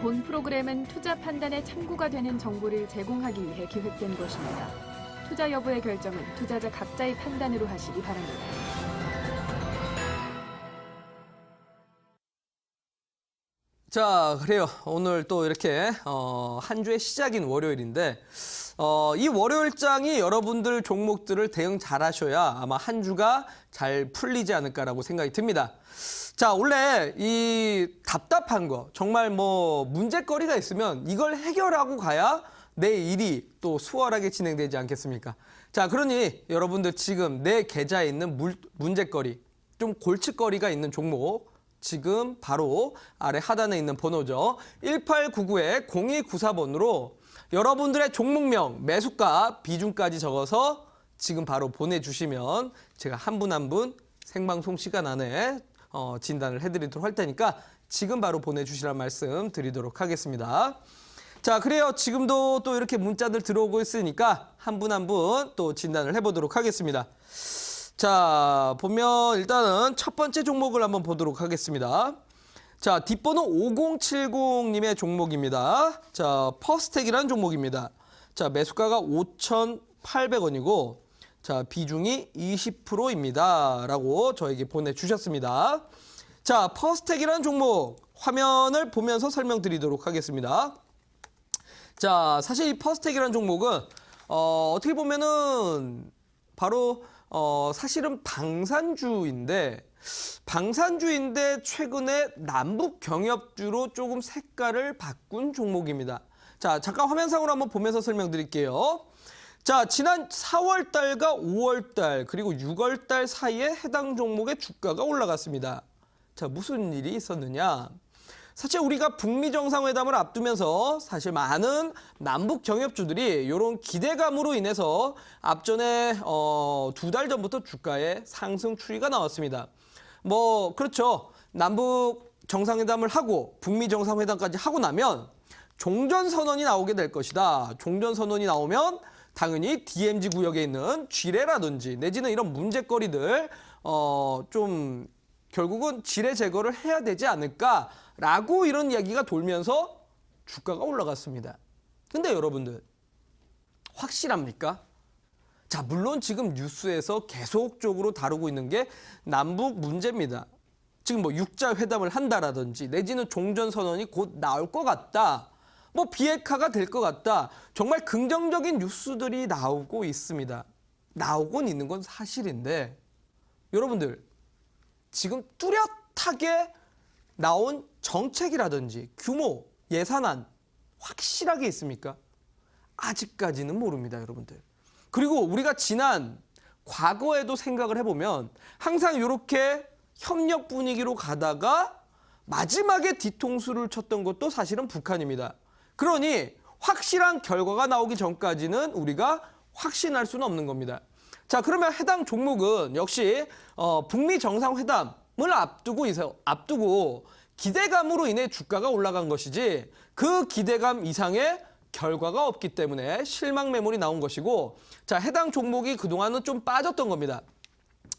본 프로그램은 투자 판단에 참고가 되는 정보를 제공하기 위해 기획된 것입니다. 투자 여부의 결정은 투자자 각자의 판단으로 하시기 바랍니다. 자, 그래요. 오늘 또 이렇게 한 주의 시작인 월요일인데 이 월요일장이 여러분들 종목들을 대응 잘 하셔야 아마 한 주가 잘 풀리지 않을까라고 생각이 듭니다. 자, 원래 이 답답한 거, 정말 뭐 문제거리가 있으면 이걸 해결하고 가야 내 일이 또 수월하게 진행되지 않겠습니까? 자, 그러니 여러분들 지금 내 계좌에 있는 문제거리, 좀 골칫거리가 있는 종목, 지금 바로 아래 하단에 있는 번호죠. 1899-0294번으로 여러분들의 종목명, 매수가, 비중까지 적어서 지금 바로 보내주시면 제가 한 분 한 분 생방송 시간 안에 진단을 해드리도록 할 테니까 지금 바로 보내주시란 말씀 드리도록 하겠습니다. 자, 그래요. 지금도 또 이렇게 문자들 들어오고 있으니까 한 분 한 분 또 진단을 해보도록 하겠습니다. 자, 보면 일단은 첫 번째 종목을 한번 보도록 하겠습니다. 자, 뒷번호 5070님의 종목입니다. 자, 퍼스텍이라는 종목입니다. 자, 매수가가 5,800원이고, 자, 비중이 20%입니다. 라고 저에게 보내주셨습니다. 자, 퍼스텍이라는 종목 화면을 보면서 설명드리도록 하겠습니다. 자, 사실 이 퍼스텍이라는 종목은 어떻게 보면은 바로 사실은 방산주인데 최근에 남북 경협주로 조금 색깔을 바꾼 종목입니다. 자, 잠깐 화면상으로 한번 보면서 설명드릴게요. 자, 지난 4월달과 5월달 그리고 6월달 사이에 해당 종목의 주가가 올라갔습니다. 자, 무슨 일이 있었느냐? 사실 우리가 북미 정상회담을 앞두면서 사실 많은 남북 경협주들이 이런 기대감으로 인해서 앞전에 2달 전부터 주가에 상승 추이가 나왔습니다. 뭐 그렇죠. 남북 정상회담을 하고 북미 정상회담까지 하고 나면 종전선언이 나오게 될 것이다. 종전선언이 나오면 당연히 DMZ 구역에 있는 지뢰라든지 내지는 이런 문제거리들 좀 결국은 지뢰 제거를 해야 되지 않을까라고 이런 이야기가 돌면서 주가가 올라갔습니다. 근데 여러분들 확실합니까? 자, 물론 지금 뉴스에서 계속적으로 다루고 있는 게 남북 문제입니다. 지금 뭐 육자 회담을 한다라든지 내지는 종전선언이 곧 나올 것 같다. 뭐 비핵화가 될 것 같다. 정말 긍정적인 뉴스들이 나오고 있습니다. 나오곤 있는 건 사실인데 여러분들 지금 뚜렷하게 나온 정책이라든지 규모, 예산안 확실하게 있습니까? 아직까지는 모릅니다, 여러분들. 그리고 우리가 지난 과거에도 생각을 해보면 항상 이렇게 협력 분위기로 가다가 마지막에 뒤통수를 쳤던 것도 사실은 북한입니다. 그러니 확실한 결과가 나오기 전까지는 우리가 확신할 수는 없는 겁니다. 자, 그러면 해당 종목은 역시 북미 정상회담을 앞두고 기대감으로 인해 주가가 올라간 것이지 그 기대감 이상의 결과가 없기 때문에 실망 매물이 나온 것이고, 자, 해당 종목이 그동안은 좀 빠졌던 겁니다.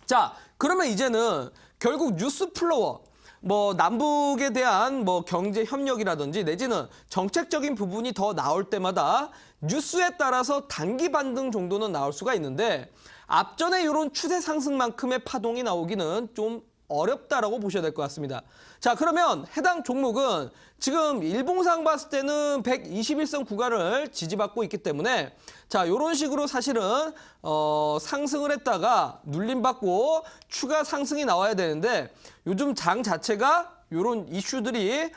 자, 그러면 이제는 결국 뉴스 플로어, 뭐 남북에 대한 뭐 경제 협력이라든지 내지는 정책적인 부분이 더 나올 때마다 뉴스에 따라서 단기 반등 정도는 나올 수가 있는데 앞전에 이런 추세 상승만큼의 파동이 나오기는 좀 어렵다라고 보셔야 될 것 같습니다. 자, 그러면 해당 종목은 지금 일봉상 봤을 때는 121선 구간을 지지받고 있기 때문에 자, 이런 식으로 사실은 상승을 했다가 눌림받고 추가 상승이 나와야 되는데 요즘 장 자체가 이런 이슈들이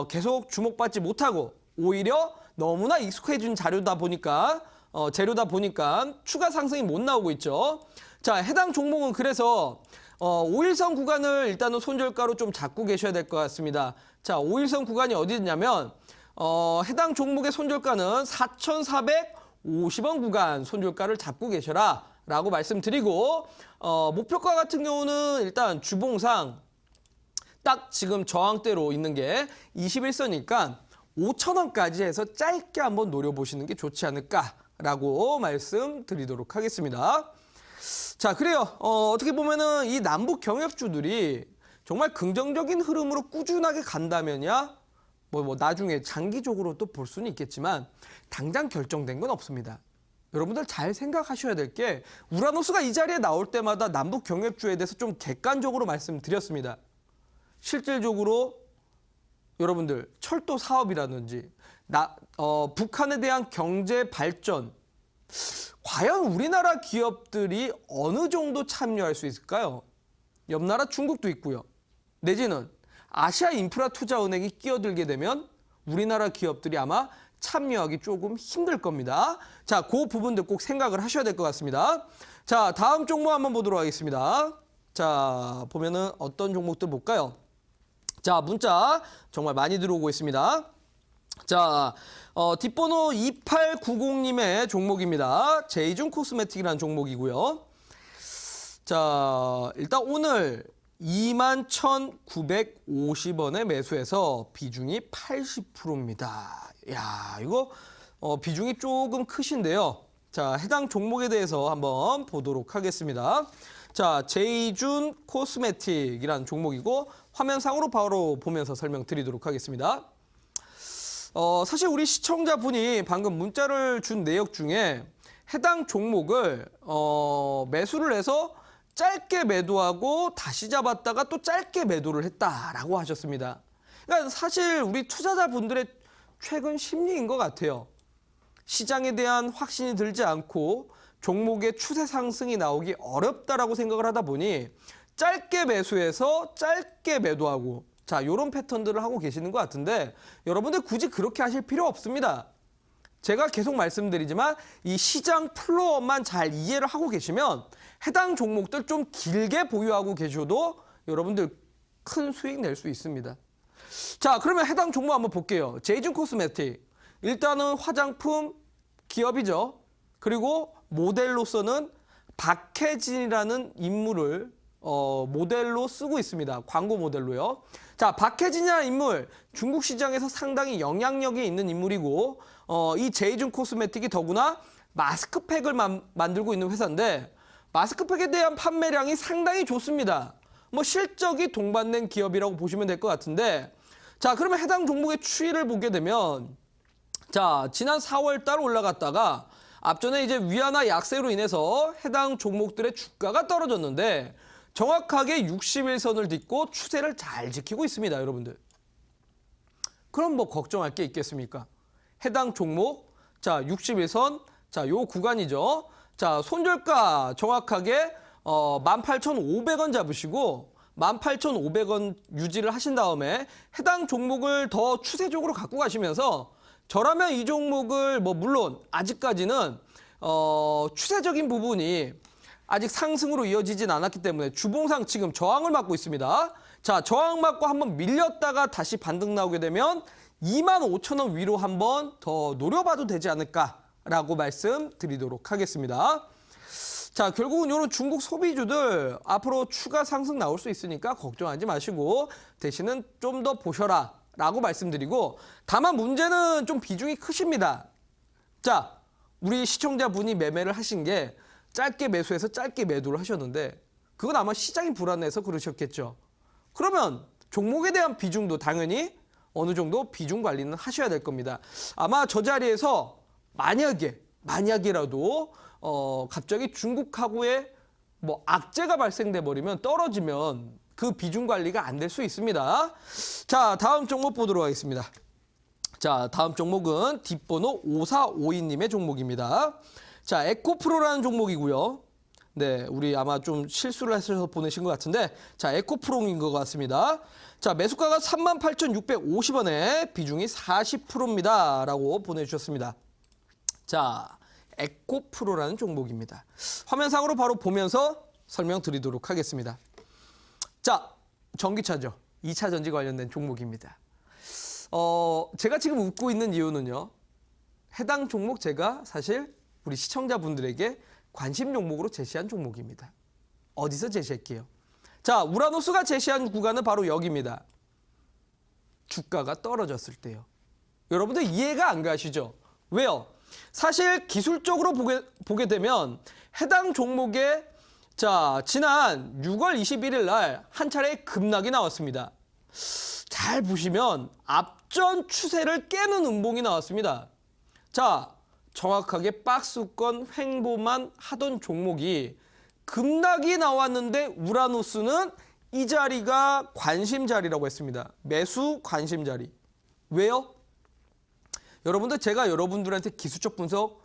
계속 주목받지 못하고 오히려 너무나 익숙해진 재료다 보니까 추가 상승이 못 나오고 있죠. 자, 해당 종목은 그래서 5일선 구간을 일단은 손절가로 좀 잡고 계셔야 될 것 같습니다. 자, 5일선 구간이 어디 있냐면 해당 종목의 손절가는 4,450원 구간 손절가를 잡고 계셔라 라고 말씀드리고 목표가 같은 경우는 일단 주봉상 딱 지금 저항대로 있는 게 21선이니까 5,000원까지 해서 짧게 한번 노려보시는 게 좋지 않을까라고 말씀드리도록 하겠습니다. 자, 그래요. 어떻게 보면은 이 남북 경협주들이 정말 긍정적인 흐름으로 꾸준하게 간다면야 나중에 장기적으로 또 볼 수는 있겠지만 당장 결정된 건 없습니다. 여러분들 잘 생각하셔야 될 게 우라노스가 이 자리에 나올 때마다 남북 경협주에 대해서 좀 객관적으로 말씀드렸습니다. 실질적으로 여러분들 철도 사업이라든지 북한에 대한 경제 발전 과연 우리나라 기업들이 어느 정도 참여할 수 있을까요? 옆 나라 중국도 있고요. 내지는 아시아 인프라 투자은행이 끼어들게 되면 우리나라 기업들이 아마 참여하기 조금 힘들 겁니다. 자, 그 부분들 꼭 생각을 하셔야 될 것 같습니다. 자, 다음 종목 한번 보도록 하겠습니다. 자, 보면은 어떤 종목들 볼까요? 자, 문자 정말 많이 들어오고 있습니다. 자, 뒷번호 2890님의 종목입니다. 제이준 코스메틱이라는 종목이고요. 자, 일단 오늘 21,950원에 매수해서 비중이 80%입니다. 야, 이거 비중이 조금 크신데요. 자, 해당 종목에 대해서 한번 보도록 하겠습니다. 자, 제이준 코스메틱이라는 종목이고 화면상으로 바로 보면서 설명드리도록 하겠습니다. 사실 우리 시청자분이 방금 문자를 준 내역 중에 해당 종목을 매수를 해서 짧게 매도하고 다시 잡았다가 또 짧게 매도를 했다라고 하셨습니다. 그러니까 사실 우리 투자자분들의 최근 심리인 것 같아요. 시장에 대한 확신이 들지 않고 종목의 추세 상승이 나오기 어렵다라고 생각을 하다 보니 짧게 매수해서 짧게 매도하고 자, 이런 패턴들을 하고 계시는 것 같은데 여러분들 굳이 그렇게 하실 필요 없습니다. 제가 계속 말씀드리지만 이 시장 플로어만 잘 이해를 하고 계시면 해당 종목들 좀 길게 보유하고 계셔도 여러분들 큰 수익 낼 수 있습니다. 자, 그러면 해당 종목 한번 볼게요. 제이준 코스메틱. 일단은 화장품 기업이죠. 그리고 모델로서는 박혜진이라는 인물을 모델로 쓰고 있습니다. 광고 모델로요. 자, 박혜진이라는 인물, 중국 시장에서 상당히 영향력이 있는 인물이고 이 제이준 코스메틱이 더구나 마스크팩을 만들고 있는 회사인데 마스크팩에 대한 판매량이 상당히 좋습니다. 실적이 동반된 기업이라고 보시면 될 것 같은데 자, 그러면 해당 종목의 추이를 보게 되면 자, 지난 4월 달 올라갔다가 앞전에 이제 위안화 약세로 인해서 해당 종목들의 주가가 떨어졌는데 정확하게 60일선을 딛고 추세를 잘 지키고 있습니다, 여러분들. 그럼 걱정할 게 있겠습니까? 해당 종목, 자, 60일선, 자, 요 구간이죠. 자, 손절가 정확하게 18,500원 잡으시고 18,500원 유지를 하신 다음에 해당 종목을 더 추세적으로 갖고 가시면서 저라면 이 종목을 물론 아직까지는 추세적인 부분이 아직 상승으로 이어지진 않았기 때문에 주봉상 지금 저항을 맞고 있습니다. 자, 저항 맞고 한번 밀렸다가 다시 반등 나오게 되면 25,000원 위로 한번 더 노려봐도 되지 않을까라고 말씀드리도록 하겠습니다. 자, 결국은 이런 중국 소비주들 앞으로 추가 상승 나올 수 있으니까 걱정하지 마시고 대신은 좀 더 보셔라 라고 말씀드리고 다만 문제는 좀 비중이 크십니다. 자, 우리 시청자분이 매매를 하신 게 짧게 매수해서 짧게 매도를 하셨는데 그건 아마 시장이 불안해서 그러셨겠죠. 그러면 종목에 대한 비중도 당연히 어느 정도 비중 관리는 하셔야 될 겁니다. 아마 저 자리에서 만약이라도 갑자기 중국하고의 악재가 발생돼 버리면 떨어지면 그 비중 관리가 안 될 수 있습니다. 자, 다음 종목 보도록 하겠습니다. 자, 다음 종목은 뒷번호 5452님의 종목입니다. 자, 에코프로라는 종목이고요. 네, 우리 아마 좀 실수를 하셔서 보내신 것 같은데 자, 에코프로인 것 같습니다. 자, 매수가가 38,650원에 비중이 40%입니다. 라고 보내주셨습니다. 자, 에코프로라는 종목입니다. 화면상으로 바로 보면서 설명드리도록 하겠습니다. 자, 전기차죠. 2차 전지 관련된 종목입니다. 제가 지금 웃고 있는 이유는요. 해당 종목 제가 사실 우리 시청자분들에게 관심 종목으로 제시한 종목입니다. 어디서 제시할게요? 자, 우라노스가 제시한 구간은 바로 여기입니다. 주가가 떨어졌을 때요. 여러분들 이해가 안 가시죠? 왜요? 사실 기술적으로 보게 되면 해당 종목에 자, 지난 6월 21일 날 한 차례 급락이 나왔습니다. 잘 보시면 앞전 추세를 깨는 음봉이 나왔습니다. 자, 정확하게 박스권 횡보만 하던 종목이 급락이 나왔는데 우라노스는 이 자리가 관심 자리라고 했습니다. 매수 관심 자리. 왜요? 여러분들, 제가 여러분들한테 기술적 분석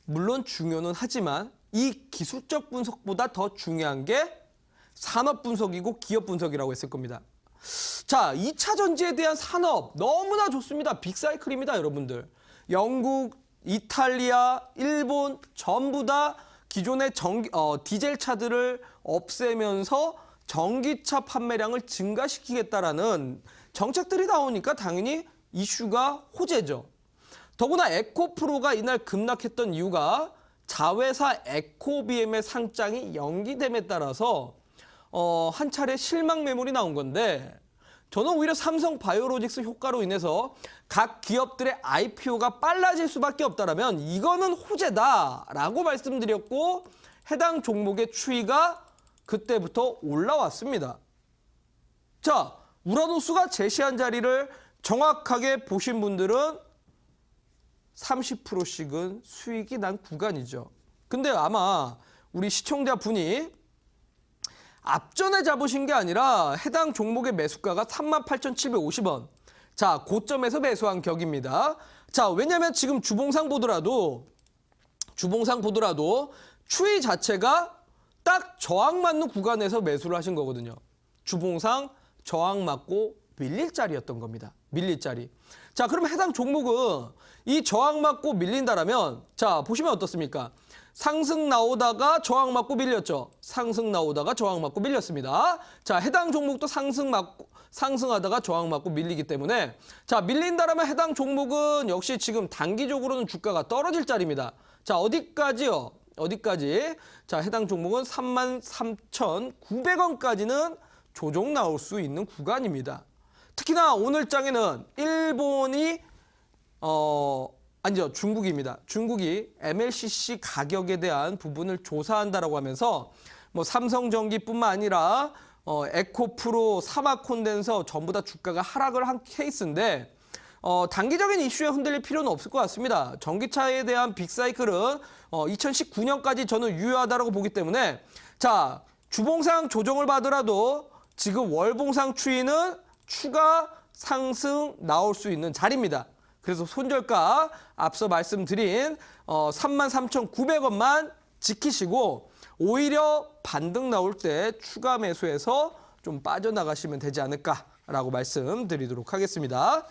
물론 중요는 하지만 이 기술적 분석보다 더 중요한 게 산업 분석이고 기업 분석이라고 했을 겁니다. 자, 2차 전지에 대한 산업 너무나 좋습니다. 빅사이클입니다, 여러분들. 영국, 이탈리아, 일본 전부 다 기존의 디젤 차들을 없애면서 전기차 판매량을 증가시키겠다라는 정책들이 나오니까 당연히 이슈가 호재죠. 더구나 에코프로가 이날 급락했던 이유가 자회사 에코비엠의 상장이 연기됨에 따라서 한 차례 실망 매물이 나온 건데, 저는 오히려 삼성 바이오로직스 효과로 인해서 각 기업들의 IPO가 빨라질 수밖에 없다라면 이거는 호재다라고 말씀드렸고, 해당 종목의 추이가 그때부터 올라왔습니다. 자, 우라노스가 제시한 자리를 정확하게 보신 분들은 30%씩은 수익이 난 구간이죠. 근데 아마 우리 시청자분이 앞전에 잡으신 게 아니라 해당 종목의 매수가가 38,750원. 자, 고점에서 매수한 격입니다. 자, 왜냐면 지금 주봉상 보더라도 추이 자체가 딱 저항 맞는 구간에서 매수를 하신 거거든요. 주봉상 저항 맞고 밀릴 자리였던 겁니다. 밀릴 자리. 자, 그럼 해당 종목은 이 저항 맞고 밀린다라면, 자, 보시면 어떻습니까? 상승 나오다가 저항 맞고 밀렸죠. 상승 나오다가 저항 맞고 밀렸습니다. 자, 해당 종목도 상승하다가 저항 맞고 밀리기 때문에, 자, 밀린다라면 해당 종목은 역시 지금 단기적으로는 주가가 떨어질 자리입니다. 자, 어디까지요? 어디까지? 자, 해당 종목은 33,900원까지는 조정 나올 수 있는 구간입니다. 특히나 오늘 장에는 일본이 아니죠, 중국입니다. 중국이 MLCC 가격에 대한 부분을 조사한다라고 하면서 뭐 삼성전기뿐만 아니라 에코프로, 사마콘덴서 전부 다 주가가 하락을 한 케이스인데, 단기적인 이슈에 흔들릴 필요는 없을 것 같습니다. 전기차에 대한 빅사이클은 2019년까지 저는 유효하다고 보기 때문에, 자, 주봉상 조정을 받더라도 지금 월봉상 추이는 추가 상승 나올 수 있는 자리입니다. 그래서 손절가 앞서 말씀드린 33,900원만 지키시고, 오히려 반등 나올 때 추가 매수해서 좀 빠져나가시면 되지 않을까라고 말씀드리도록 하겠습니다.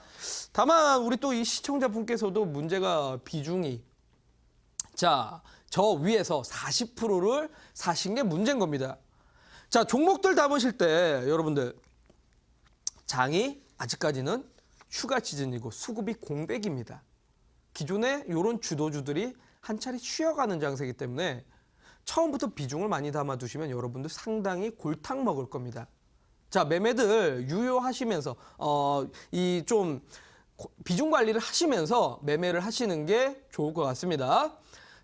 다만 우리 또 이 시청자분께서도 문제가 비중이, 자, 저 위에서 40%를 사신 게 문제인 겁니다. 자, 종목들 담으실 때 여러분들, 장이 아직까지는 휴가 시즌이고 수급이 공백입니다. 기존에 이런 주도주들이 한 차례 쉬어가는 장세이기 때문에 처음부터 비중을 많이 담아두시면 여러분들 상당히 골탕 먹을 겁니다. 자, 매매들 유효하시면서 이 좀 비중 관리를 하시면서 매매를 하시는 게 좋을 것 같습니다.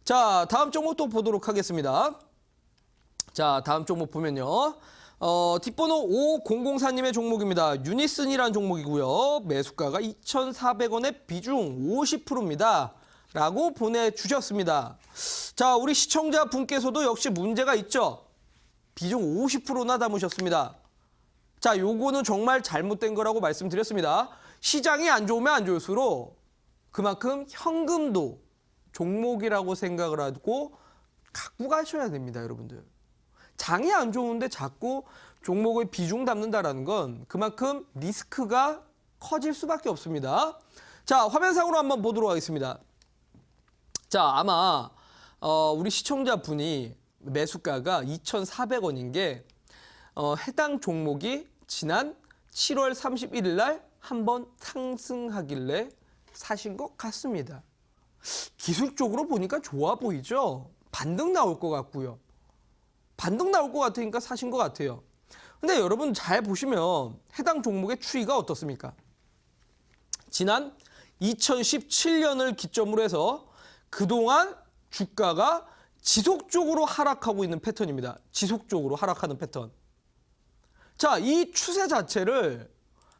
자, 다음 종목 또 보도록 하겠습니다. 자, 다음 종목 보면요. 뒷번호 5004님의 종목입니다. 유니슨이라는 종목이고요. 매수가가 2,400원에 비중 50%입니다. 라고 보내주셨습니다. 자, 우리 시청자분께서도 역시 문제가 있죠. 비중 50%나 담으셨습니다. 자, 요거는 정말 잘못된 거라고 말씀드렸습니다. 시장이 안 좋으면 안 좋을수록 그만큼 현금도 종목이라고 생각을 하고 갖고 가셔야 됩니다, 여러분들. 장이 안 좋은데 자꾸 종목의 비중 담는다라는 건 그만큼 리스크가 커질 수밖에 없습니다. 자, 화면상으로 한번 보도록 하겠습니다. 자, 아마 우리 시청자분이 매수가가 2,400원인 게 해당 종목이 지난 7월 31일 날 한번 상승하길래 사신 것 같습니다. 기술적으로 보니까 좋아 보이죠? 반등 나올 것 같고요. 반등 나올 것 같으니까 사신 것 같아요. 근데 여러분 잘 보시면 해당 종목의 추이가 어떻습니까? 지난 2017년을 기점으로 해서 그동안 주가가 지속적으로 하락하고 있는 패턴입니다. 지속적으로 하락하는 패턴. 자, 이 추세 자체를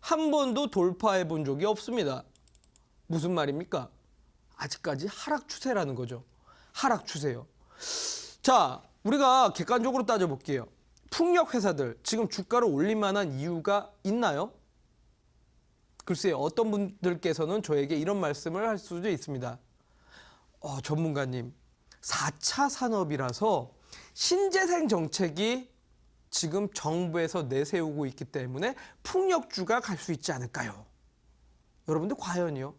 한 번도 돌파해 본 적이 없습니다. 무슨 말입니까? 아직까지 하락 추세라는 거죠. 하락 추세요. 자, 우리가 객관적으로 따져볼게요. 풍력 회사들 지금 주가를 올릴 만한 이유가 있나요? 글쎄요. 어떤 분들께서는 저에게 이런 말씀을 할 수도 있습니다. 전문가님, 4차 산업이라서 신재생 정책이 지금 정부에서 내세우고 있기 때문에 풍력주가 갈 수 있지 않을까요? 여러분들 과연요?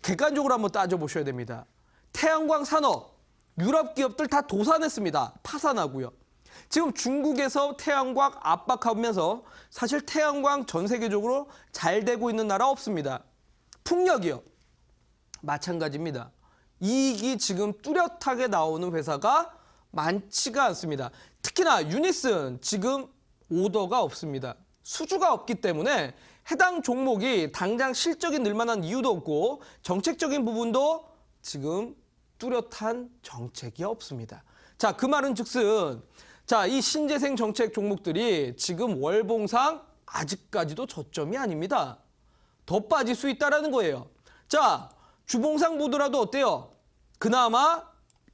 객관적으로 한번 따져보셔야 됩니다. 태양광 산업, 유럽 기업들 다 도산했습니다. 파산하고요. 지금 중국에서 태양광 압박하면서 사실 태양광 전 세계적으로 잘 되고 있는 나라 없습니다. 풍력이요. 마찬가지입니다. 이익이 지금 뚜렷하게 나오는 회사가 많지가 않습니다. 특히나 유니슨 지금 오더가 없습니다. 수주가 없기 때문에 해당 종목이 당장 실적이 늘 만한 이유도 없고 정책적인 부분도 지금 뚜렷한 정책이 없습니다. 자, 그 말은 즉슨 자, 이 신재생 정책 종목들이 지금 월봉상 아직까지도 저점이 아닙니다. 더 빠질 수 있다는 거예요. 자, 주봉상 보더라도 어때요? 그나마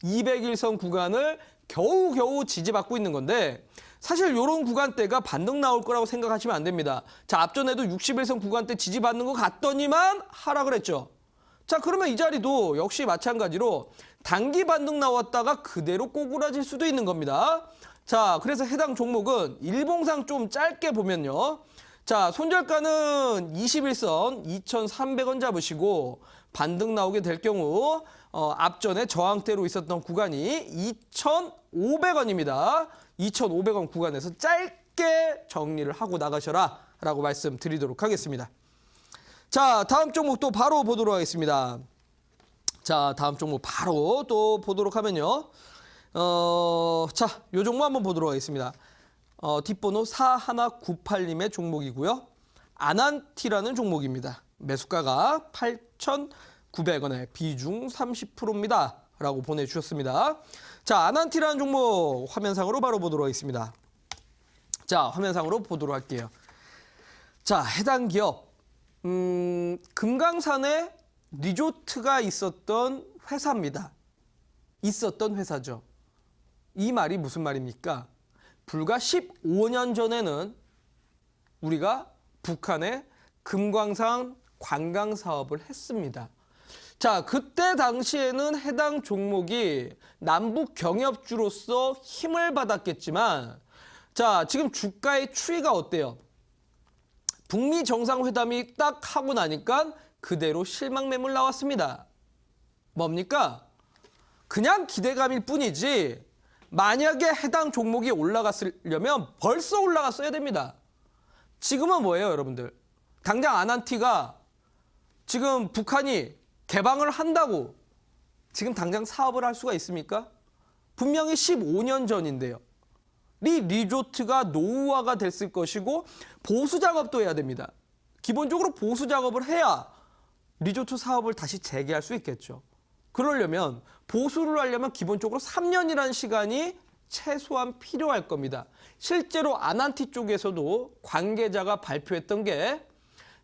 200일선 구간을 겨우겨우 지지받고 있는 건데 사실 이런 구간대가 반등 나올 거라고 생각하시면 안 됩니다. 자, 앞전에도 60일선 구간대 지지받는 것 같더니만 하락을 했죠. 자, 그러면 이 자리도 역시 마찬가지로 단기 반등 나왔다가 그대로 꼬꾸라질 수도 있는 겁니다. 자, 그래서 해당 종목은 일봉상 좀 짧게 보면요. 자, 손절가는 21선 2,300원 잡으시고 반등 나오게 될 경우 앞전에 저항대로 있었던 구간이 2,500원입니다. 2,500원 구간에서 짧게 정리를 하고 나가셔라 라고 말씀드리도록 하겠습니다. 자, 다음 종목 또 바로 보도록 하겠습니다. 자, 다음 종목 바로 또 보도록 하면요. 자, 요 종목 한번 보도록 하겠습니다. 뒷번호 4198님의 종목이고요. 아난티라는 종목입니다. 매수가가 8,900원에 비중 30%입니다. 라고 보내주셨습니다. 자, 아난티라는 종목 화면상으로 바로 보도록 하겠습니다. 자, 화면상으로 보도록 할게요. 자, 해당 기업 금강산에 리조트가 있었던 회사입니다. 있었던 회사죠. 이 말이 무슨 말입니까? 불과 15년 전에는 우리가 북한에 금광산 관광 사업을 했습니다. 자, 그때 당시에는 해당 종목이 남북 경협주로서 힘을 받았겠지만 자, 지금 주가의 추이가 어때요? 북미 정상회담이 딱 하고 나니까 그대로 실망 매물 나왔습니다. 뭡니까? 그냥 기대감일 뿐이지 만약에 해당 종목이 올라갔으려면 벌써 올라갔어야 됩니다. 지금은 뭐예요, 여러분들? 당장 아난티가 지금 북한이 개방을 한다고 지금 당장 사업을 할 수가 있습니까? 분명히 15년 전인데요. 이 리조트가 노후화가 됐을 것이고 보수 작업도 해야 됩니다. 기본적으로 보수 작업을 해야 리조트 사업을 다시 재개할 수 있겠죠. 그러려면 보수를 하려면 기본적으로 3년이라는 시간이 최소한 필요할 겁니다. 실제로 아난티 쪽에서도 관계자가 발표했던 게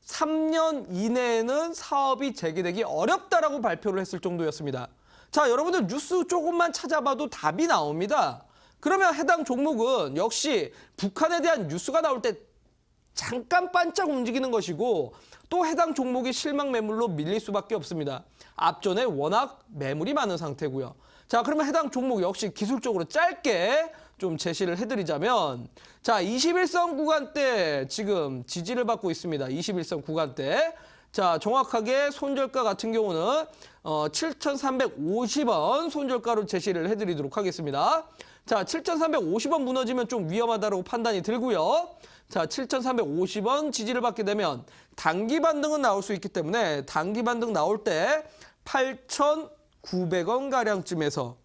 3년 이내에는 사업이 재개되기 어렵다라고 발표를 했을 정도였습니다. 자, 여러분들 뉴스 조금만 찾아봐도 답이 나옵니다. 그러면 해당 종목은 역시 북한에 대한 뉴스가 나올 때 잠깐 반짝 움직이는 것이고 또 해당 종목이 실망 매물로 밀릴 수밖에 없습니다. 앞전에 워낙 매물이 많은 상태고요. 자, 그러면 해당 종목 역시 기술적으로 짧게 좀 제시를 해드리자면 자, 21선 구간대 지금 지지를 받고 있습니다. 21선 구간대. 자, 정확하게 손절가 같은 경우는 7,350원 손절가로 제시를 해드리도록 하겠습니다. 자, 7,350원 무너지면 좀 위험하다고 판단이 들고요. 자, 7,350원 지지를 받게 되면 단기 반등은 나올 수 있기 때문에 단기 반등 나올 때 8,900원가량쯤에서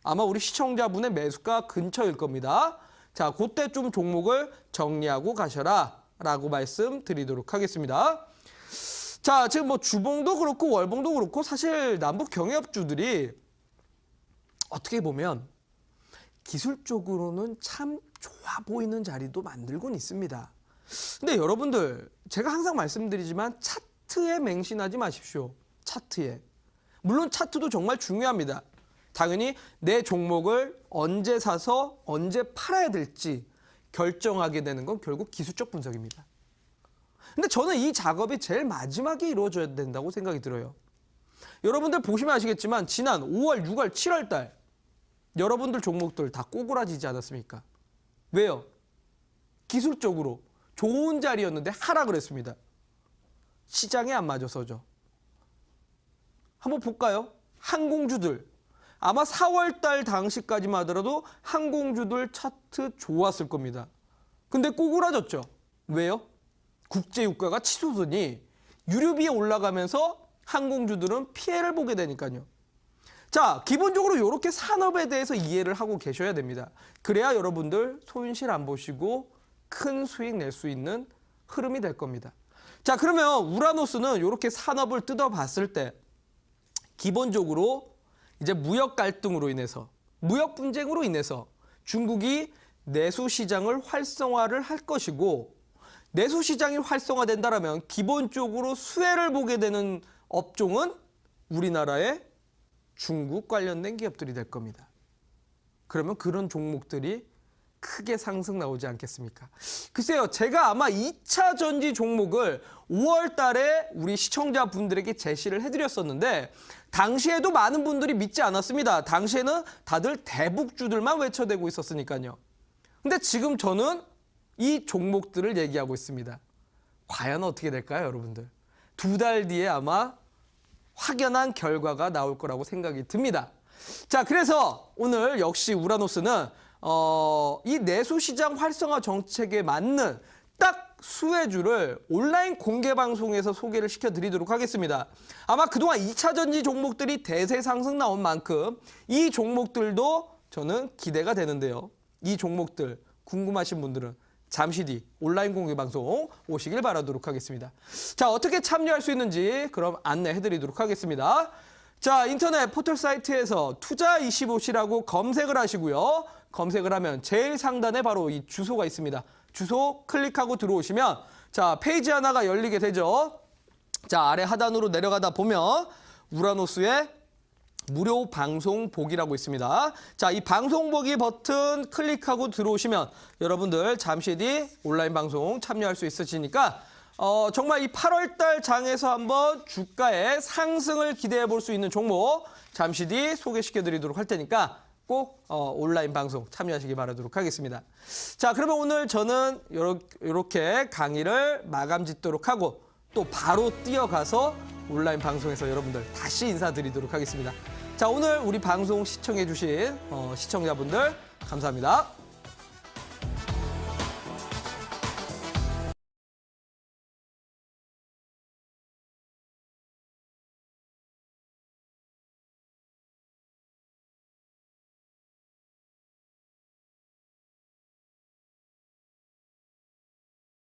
아마 우리 시청자분의 매수가 근처일 겁니다. 자, 그때 좀 종목을 정리하고 가셔라 라고 말씀드리도록 하겠습니다. 자, 지금 뭐 주봉도 그렇고 월봉도 그렇고 사실 남북 경협주들이 어떻게 보면 기술적으로는 참 좋아 보이는 자리도 만들곤 있습니다. 근데 여러분들 제가 항상 말씀드리지만 차트에 맹신하지 마십시오. 차트에. 물론 차트도 정말 중요합니다. 당연히 내 종목을 언제 사서 언제 팔아야 될지 결정하게 되는 건 결국 기술적 분석입니다. 근데 저는 이 작업이 제일 마지막에 이루어져야 된다고 생각이 들어요. 여러분들 보시면 아시겠지만 지난 5월, 6월, 7월 달 여러분들 종목들 다 꼬꾸라지지 않았습니까? 왜요? 기술적으로 좋은 자리였는데 하락을 했습니다. 시장에 안 맞아서죠. 한번 볼까요? 항공주들. 아마 4월 달 당시까지만 하더라도 항공주들 차트 좋았을 겁니다. 근데 꼬꾸라졌죠. 왜요? 국제유가가 치솟으니 유류비에 올라가면서 항공주들은 피해를 보게 되니까요. 자, 기본적으로 이렇게 산업에 대해서 이해를 하고 계셔야 됩니다. 그래야 여러분들 손실 안 보시고 큰 수익 낼 수 있는 흐름이 될 겁니다. 자, 그러면 우라노스는 이렇게 산업을 뜯어봤을 때 기본적으로 이제 무역 갈등으로 인해서, 무역 분쟁으로 인해서 중국이 내수 시장을 활성화를 할 것이고, 내수 시장이 활성화된다면 기본적으로 수혜를 보게 되는 업종은 우리나라의 중국 관련된 기업들이 될 겁니다. 그러면 그런 종목들이 크게 상승 나오지 않겠습니까? 글쎄요, 제가 아마 2차 전지 종목을 5월 달에 우리 시청자분들에게 제시를 해드렸었는데 당시에도 많은 분들이 믿지 않았습니다. 당시에는 다들 대북주들만 외쳐대고 있었으니까요. 근데 지금 저는 이 종목들을 얘기하고 있습니다. 과연 어떻게 될까요, 여러분들? 2달 뒤에 아마 확연한 결과가 나올 거라고 생각이 듭니다. 자, 그래서 오늘 역시 우라노스는 이 내수시장 활성화 정책에 맞는 딱 수혜주를 온라인 공개 방송에서 소개를 시켜드리도록 하겠습니다. 아마 그동안 2차 전지 종목들이 대세 상승 나온 만큼 이 종목들도 저는 기대가 되는데요. 이 종목들 궁금하신 분들은 잠시 뒤 온라인 공개 방송 오시길 바라도록 하겠습니다. 자, 어떻게 참여할 수 있는지 그럼 안내해드리도록 하겠습니다. 자, 인터넷 포털 사이트에서 투자25시라고 검색을 하시고요. 검색을 하면 제일 상단에 바로 이 주소가 있습니다. 주소 클릭하고 들어오시면 자, 페이지 하나가 열리게 되죠. 자, 아래 하단으로 내려가다 보면 우라노스의 무료 방송 보기라고 있습니다. 자, 이 방송 보기 버튼 클릭하고 들어오시면 여러분들 잠시 뒤 온라인 방송 참여할 수 있으시니까 정말 이 8월 달 장에서 한번 주가의 상승을 기대해 볼 수 있는 종목 잠시 뒤 소개시켜 드리도록 할 테니까 꼭 온라인 방송 참여하시기 바라도록 하겠습니다. 자, 그러면 오늘 저는 이렇게 강의를 마감 짓도록 하고 또 바로 뛰어가서 온라인 방송에서 여러분들 다시 인사드리도록 하겠습니다. 자, 오늘 우리 방송 시청해 주신 시청자분들 감사합니다.